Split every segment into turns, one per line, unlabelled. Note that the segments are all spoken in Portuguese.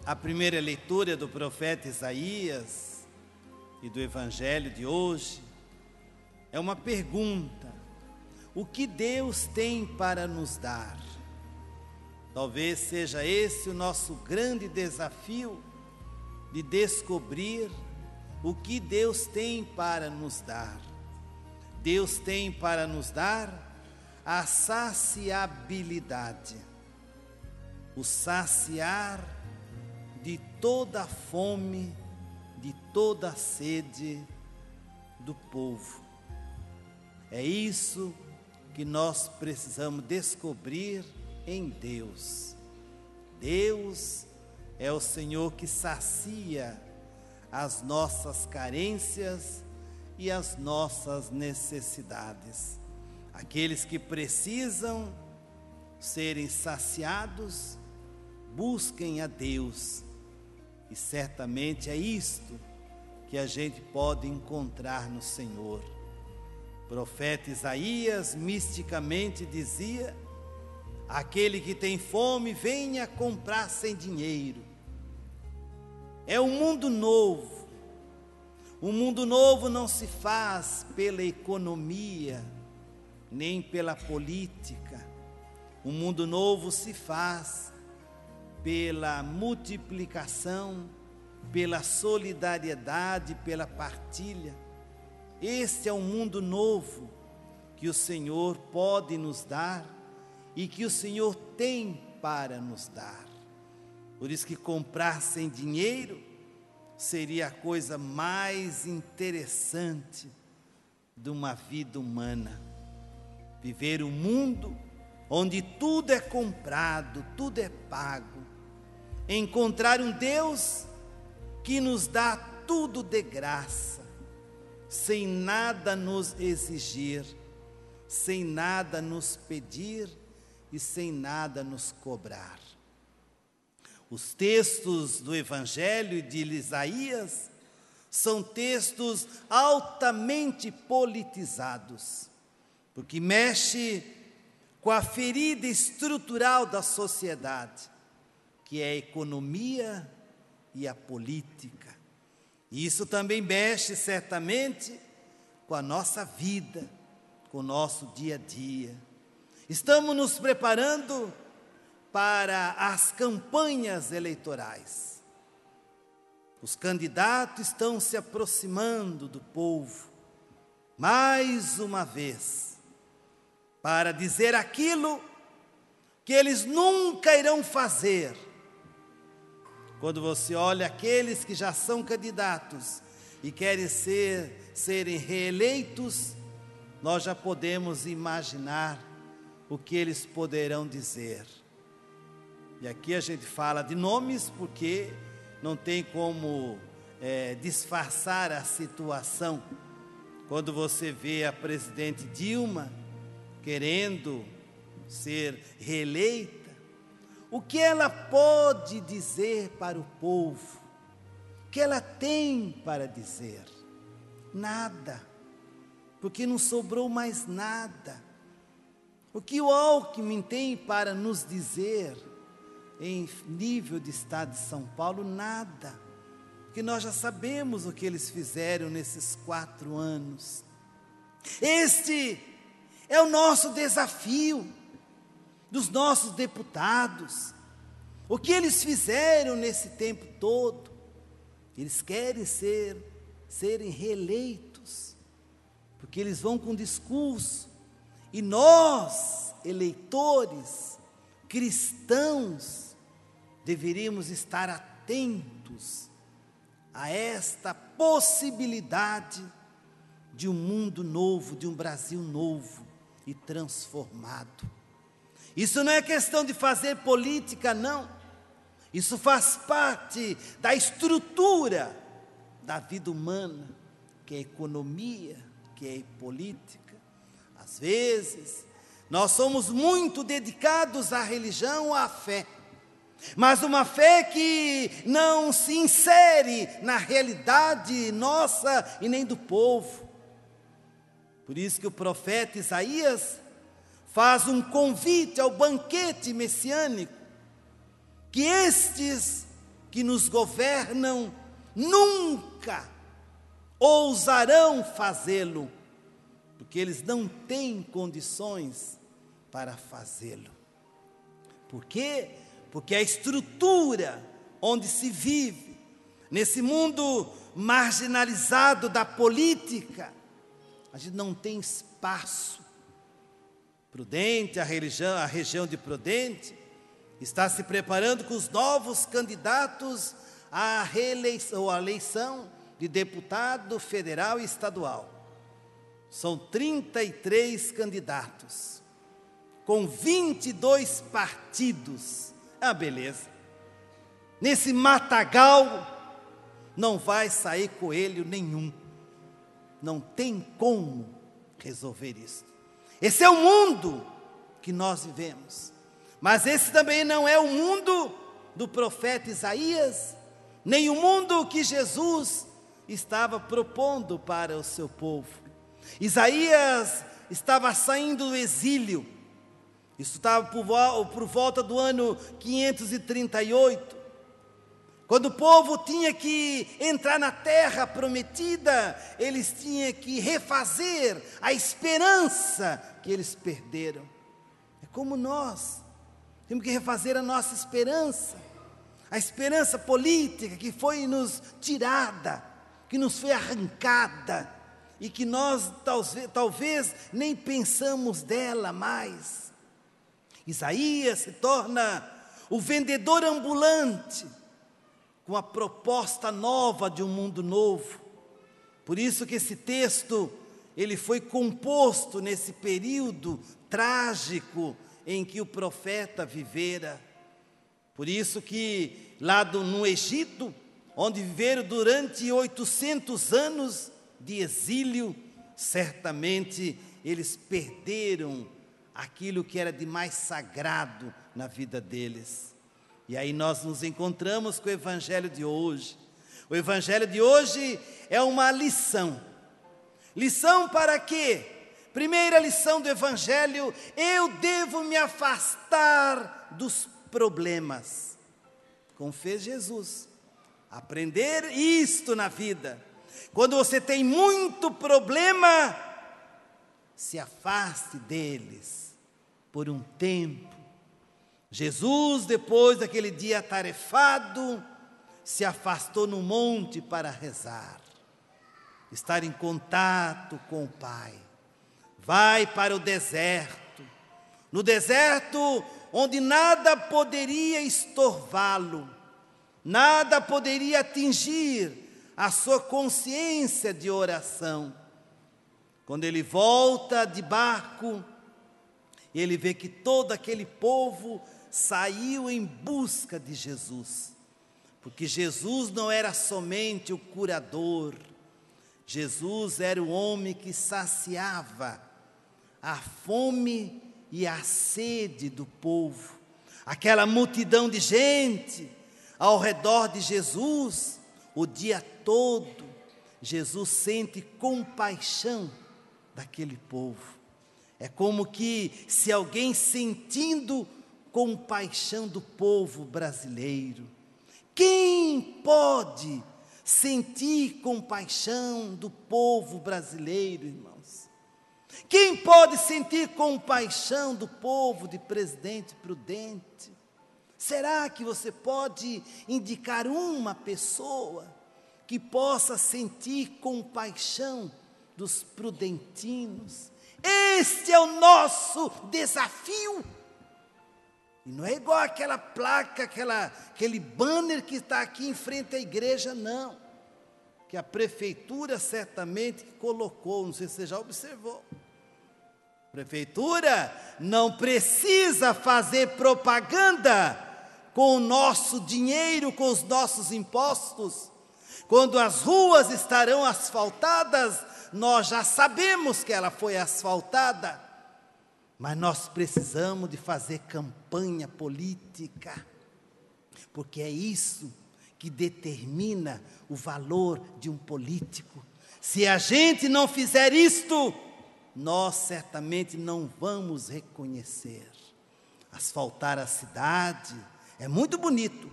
A primeira leitura do profeta Isaías e do evangelho de hoje é uma pergunta: o que Deus tem para nos dar? Talvez seja esse o nosso grande desafio, de descobrir o que Deus tem para nos dar. Deus tem para nos dar a saciabilidade, o saciar de toda a fome, de toda a sede do povo. É isso que nós precisamos descobrir em Deus. Deus é o Senhor que sacia as nossas carências e as nossas necessidades. Aqueles que precisam serem saciados, busquem a Deus. E certamente é isto que a gente pode encontrar no Senhor. O profeta Isaías misticamente dizia: aquele que tem fome, venha comprar sem dinheiro. É um mundo novo. O mundo novo não se faz pela economia, nem pela política. O mundo novo se faz pela multiplicação, pela solidariedade, pela partilha. Este é um mundo novo que o Senhor pode nos dar e que o Senhor tem para nos dar. Por isso que comprar sem dinheiro seria a coisa mais interessante de uma vida humana. Viver um mundo onde tudo é comprado, tudo é pago. Encontrar um Deus que nos dá tudo de graça, sem nada nos exigir, sem nada nos pedir e sem nada nos cobrar. Os textos do Evangelho de Isaías são textos altamente politizados, porque mexe com a ferida estrutural da sociedade, que é a economia e a política. E isso também mexe certamente com a nossa vida, com o nosso dia a dia. Estamos nos preparando para as campanhas eleitorais. Os candidatos estão se aproximando do povo, mais uma vez, para dizer aquilo que eles nunca irão fazer. Quando você olha aqueles que já são candidatos e querem serem reeleitos, nós já podemos imaginar o que eles poderão dizer. E aqui a gente fala de nomes porque não tem como disfarçar a situação. Quando você vê a presidente Dilma querendo ser reeleita, o que ela pode dizer para o povo? O que ela tem para dizer? Nada, porque não sobrou mais nada. O que o Alckmin tem para nos dizer em nível de estado de São Paulo? Nada, porque nós já sabemos o que eles fizeram nesses 4 anos. Este é o nosso desafio dos nossos deputados. O que eles fizeram nesse tempo todo? Eles querem serem reeleitos, porque eles vão com discurso, e nós, eleitores, cristãos, deveríamos estar atentos a esta possibilidade de um mundo novo, de um Brasil novo e transformado. Isso não é questão de fazer política, não. Isso faz parte da estrutura da vida humana, que é economia, que é política. Às vezes, nós somos muito dedicados à religião, à fé, mas uma fé que não se insere na realidade nossa e nem do povo. Por isso que o profeta Isaías faz um convite ao banquete messiânico, que estes que nos governam nunca ousarão fazê-lo, porque eles não têm condições para fazê-lo. Por quê? Porque a estrutura onde se vive, nesse mundo marginalizado da política, a gente não tem espaço. Prudente, a região de Prudente, está se preparando com os novos candidatos à reeleição, ou à eleição de deputado federal e estadual. São 33 candidatos, com 22 partidos. Ah, beleza. Nesse matagal não vai sair coelho nenhum. Não tem como resolver isso. Esse é o mundo que nós vivemos. Mas esse também não é o mundo do profeta Isaías, nem o mundo que Jesus estava propondo para o seu povo. Isaías estava saindo do exílio. Isso estava por volta do ano 538. Quando o povo tinha que entrar na terra prometida, eles tinham que refazer a esperança que eles perderam. É como nós, temos que refazer a nossa esperança, a esperança política que foi nos tirada, que nos foi arrancada, e que nós talvez nem pensamos dela mais. Isaías se torna o vendedor ambulante, com a proposta nova de um mundo novo. Por isso que esse texto, ele foi composto nesse período trágico em que o profeta vivera. Por isso que lá no Egito, onde viveram durante 800 anos de exílio, certamente eles perderam aquilo que era de mais sagrado na vida deles. E aí nós nos encontramos com o Evangelho de hoje. O Evangelho de hoje é uma lição. Lição para quê? Primeira lição do Evangelho: eu devo me afastar dos problemas, como fez Jesus. Aprender isto na vida. Quando você tem muito problema, se afaste deles por um tempo. Jesus, depois daquele dia atarefado, se afastou no monte para rezar, estar em contato com o Pai. Vai para o deserto, no deserto onde nada poderia estorvá-lo, nada poderia atingir a sua consciência de oração. Quando ele volta de barco, ele vê que todo aquele povo saiu em busca de Jesus, porque Jesus não era somente o curador, Jesus era o homem que saciava a fome e a sede do povo. Aquela multidão de gente ao redor de Jesus, o dia todo, Jesus sente compaixão daquele povo. É como que se alguém sentindo compaixão do povo brasileiro. Quem pode sentir compaixão do povo brasileiro, irmãos? Quem pode sentir compaixão do povo de Presidente Prudente? Será que você pode indicar uma pessoa que possa sentir compaixão dos prudentinos? Este é o nosso desafio. E não é igual aquela placa, aquele banner que está aqui em frente à igreja, não. Que a prefeitura certamente colocou, não sei se você já observou. A prefeitura não precisa fazer propaganda com o nosso dinheiro, com os nossos impostos. Quando as ruas estarão asfaltadas, nós já sabemos que ela foi asfaltada, mas nós precisamos de fazer campanha política, porque é isso que determina o valor de um político. Se a gente não fizer isto, nós certamente não vamos reconhecer. Asfaltar a cidade é muito bonito,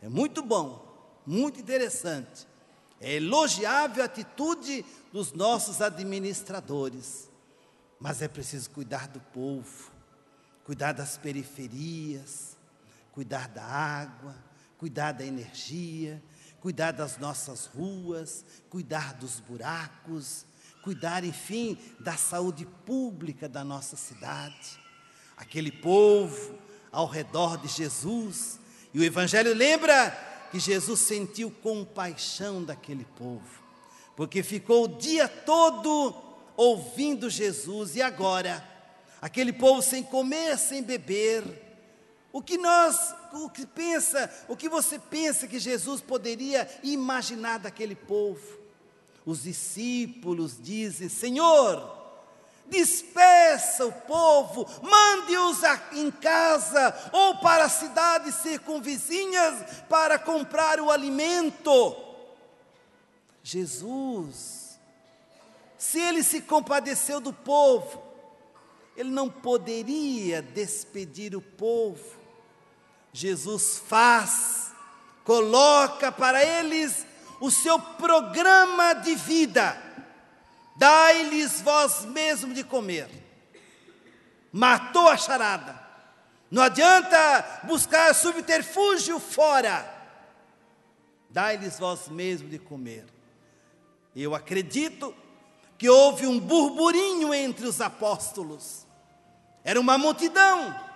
É muito bom, muito interessante. É elogiável a atitude dos nossos administradores, mas é preciso cuidar do povo, cuidar das periferias, cuidar da água, cuidar da energia, cuidar das nossas ruas, cuidar dos buracos, cuidar, enfim, da saúde pública da nossa cidade. Aquele povo ao redor de Jesus, e o Evangelho lembra que Jesus sentiu compaixão daquele povo, porque ficou o dia todo ouvindo Jesus, e agora, aquele povo sem comer, sem beber, o que você pensa que Jesus poderia imaginar daquele povo? Os discípulos dizem: Senhor, despeça o povo, mande-os em casa ou para as cidades circunvizinhas para comprar o alimento. Jesus, se ele se compadeceu do povo, ele não poderia despedir o povo. Jesus coloca para eles o seu programa de vida. Dai-lhes vós mesmo de comer. Matou a charada. Não adianta buscar subterfúgio fora. Dai-lhes vós mesmo de comer. Eu acredito que houve um burburinho entre os apóstolos. Era uma multidão.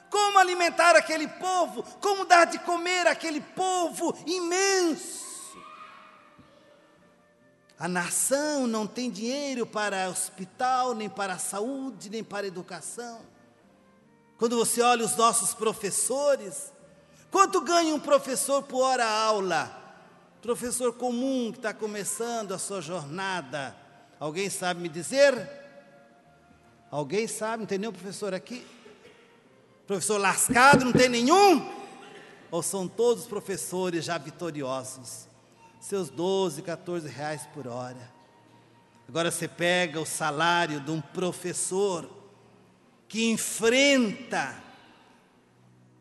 Como alimentar aquele povo? Como dar de comer aquele povo imenso? A nação não tem dinheiro para hospital, nem para a saúde, nem para a educação. Quando você olha os nossos professores, quanto ganha um professor por hora aula? Professor comum que está começando a sua jornada. Alguém sabe me dizer? Alguém sabe? Não tem nenhum professor aqui? Professor lascado, não tem nenhum? Ou são todos professores já vitoriosos? Seus 12, 14 reais por hora. Agora você pega o salário de um professor que enfrenta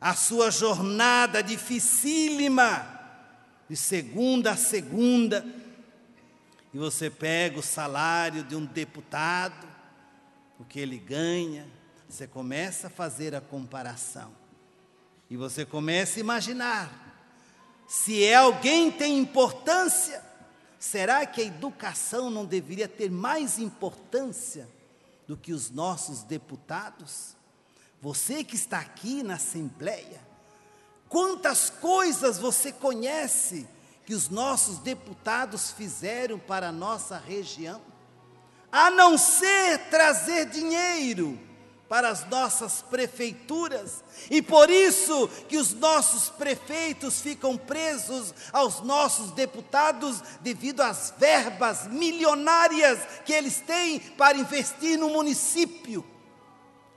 a sua jornada dificílima, de segunda a segunda, e você pega o salário de um deputado, o que ele ganha, você começa a fazer a comparação, e você começa a imaginar, se alguém tem importância, será que a educação não deveria ter mais importância do que os nossos deputados? Você que está aqui na Assembleia, quantas coisas você conhece que os nossos deputados fizeram para a nossa região? A não ser trazer dinheiro para as nossas prefeituras, e por isso que os nossos prefeitos ficam presos aos nossos deputados devido às verbas milionárias que eles têm para investir no município.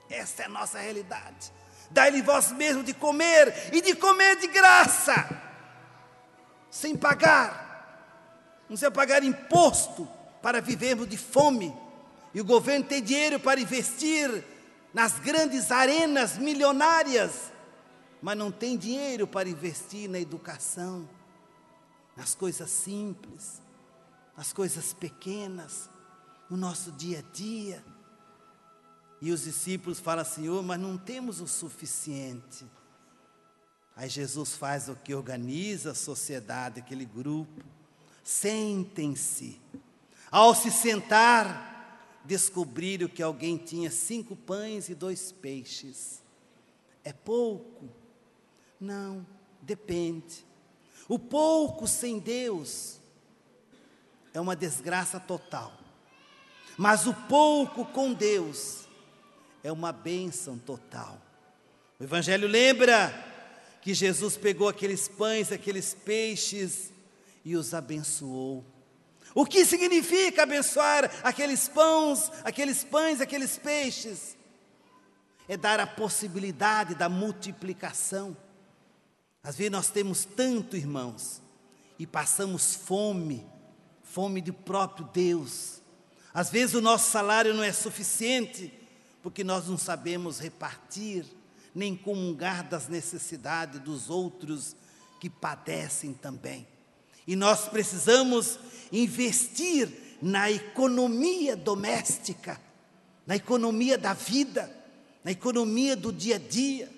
Essa é a nossa realidade. Dai-lhe vós mesmo de comer, e de comer de graça, sem pagar. Não precisa pagar imposto para vivermos de fome, e o governo tem dinheiro para investir nas grandes arenas milionárias, mas não tem dinheiro para investir na educação, nas coisas simples, nas coisas pequenas, no nosso dia a dia. E os discípulos falam: Senhor, mas não temos o suficiente. Aí Jesus faz o que? Organiza a sociedade, aquele grupo. Sentem-se. Ao se sentar, descobriram que alguém tinha 5 pães e 2 peixes. É pouco? Não, depende. O pouco sem Deus é uma desgraça total. Mas o pouco com Deus é uma bênção total. O Evangelho lembra que Jesus pegou aqueles pães, aqueles peixes e os abençoou. O que significa abençoar aqueles pães, aqueles peixes? É dar a possibilidade da multiplicação. Às vezes nós temos tanto, irmãos, e passamos fome do próprio Deus. Às vezes o nosso salário não é suficiente, porque nós não sabemos repartir, nem comungar das necessidades dos outros que padecem também. E nós precisamos investir na economia doméstica, na economia da vida, na economia do dia a dia.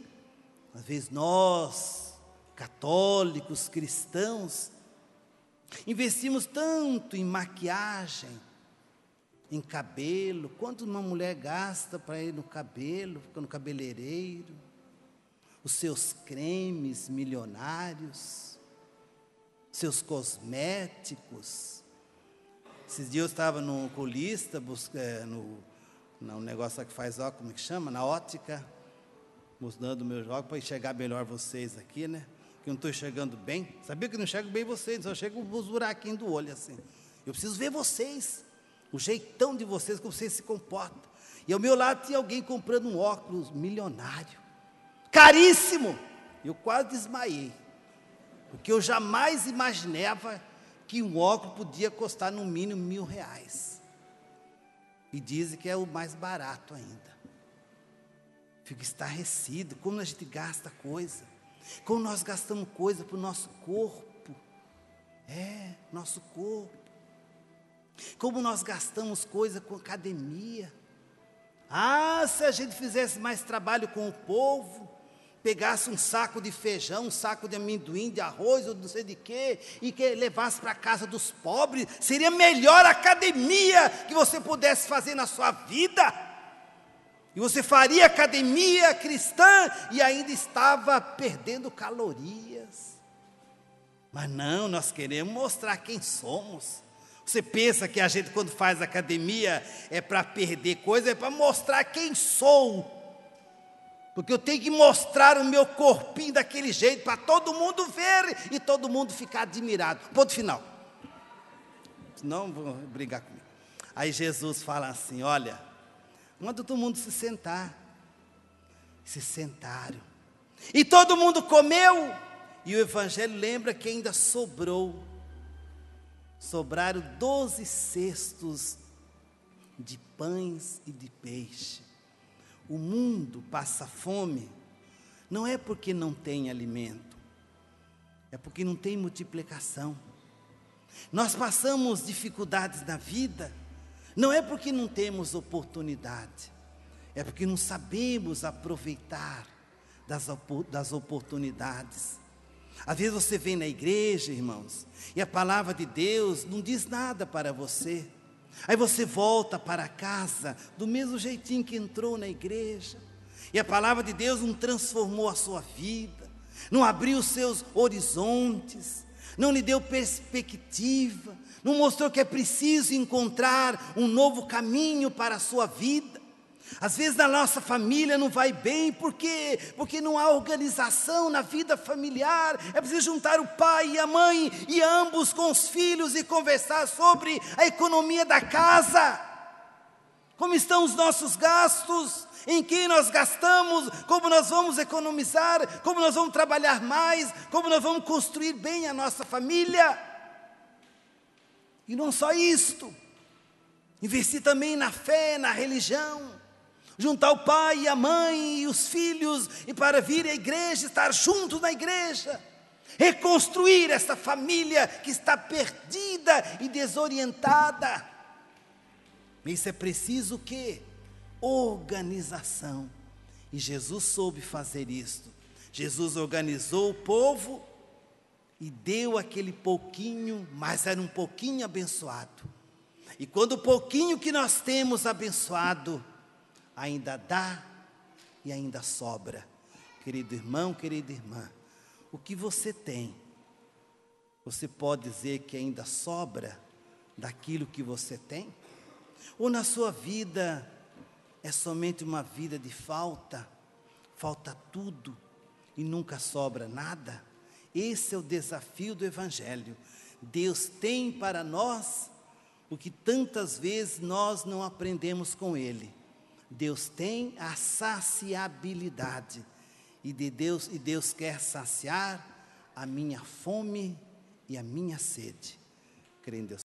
Às vezes nós, católicos, cristãos, investimos tanto em maquiagem, em cabelo. Quanto uma mulher gasta para ir no cabelo, fica no cabeleireiro, os seus cremes milionários, seus cosméticos. Esses dias eu estava no oculista, no negócio que faz óculos, como é que chama? Na ótica, mostrando meus óculos para enxergar melhor vocês aqui, né? Que eu não estou enxergando bem. Sabia que eu não enxergo bem vocês, só enxergo os buraquinhos do olho assim. Eu preciso ver vocês, o jeitão de vocês, como vocês se comportam. E ao meu lado tinha alguém comprando um óculos milionário, caríssimo. Eu quase desmaiei, porque eu jamais imaginava que um óculos podia custar no mínimo R$1.000. E dizem que é o mais barato ainda. Fico estarrecido, como a gente gasta coisa, como nós gastamos coisa para o nosso corpo, nosso corpo, como nós gastamos coisa com academia. Se a gente fizesse mais trabalho com o povo, pegasse um saco de feijão, um saco de amendoim, de arroz, ou não sei de quê, e que levasse para a casa dos pobres, seria melhor academia que você pudesse fazer na sua vida. E você faria academia cristã e ainda estava perdendo calorias. Mas não, nós queremos mostrar quem somos. Você pensa que a gente, quando faz academia, é para perder coisa, é para mostrar quem sou. Porque eu tenho que mostrar o meu corpinho daquele jeito, para todo mundo ver e todo mundo ficar admirado. Ponto final. Senão vão brigar comigo. Aí Jesus fala assim, olha, manda todo mundo se sentar. Se sentaram. E todo mundo comeu. E o Evangelho lembra que ainda sobraram 12 cestos de pães e de peixe. O mundo passa fome, não é porque não tem alimento, é porque não tem multiplicação. Nós passamos dificuldades na vida, não é porque não temos oportunidade, é porque não sabemos aproveitar das oportunidades. Às vezes você vem na igreja, irmãos, e a palavra de Deus não diz nada para você. Aí você volta para casa do mesmo jeitinho que entrou na igreja. E a palavra de Deus não transformou a sua vida, não abriu os seus horizontes, não lhe deu perspectiva, não mostrou que é preciso encontrar um novo caminho para a sua vida. Às vezes na nossa família não vai bem, por quê? Porque não há organização na vida familiar. É preciso juntar o pai e a mãe, e ambos com os filhos, e conversar sobre a economia da casa. Como estão os nossos gastos? Em quem nós gastamos? Como nós vamos economizar? Como nós vamos trabalhar mais? Como nós vamos construir bem a nossa família? E não só isto, investir também na fé, na religião. Juntar o pai e a mãe e os filhos, e para vir à igreja, estar juntos na igreja, reconstruir essa família que está perdida e desorientada. Isso é preciso o quê? Organização. E Jesus soube fazer isto. Jesus organizou o povo e deu aquele pouquinho, mas era um pouquinho abençoado. E quando o pouquinho que nós temos abençoado, ainda dá e ainda sobra. Querido irmão, querida irmã, o que você tem, você pode dizer que ainda sobra daquilo que você tem? Ou na sua vida é somente uma vida de falta tudo e nunca sobra nada? Esse é o desafio do Evangelho. Deus tem para nós o que tantas vezes nós não aprendemos com Ele. Deus tem a saciabilidade, e Deus quer saciar a minha fome e a minha sede. Creio em Deus.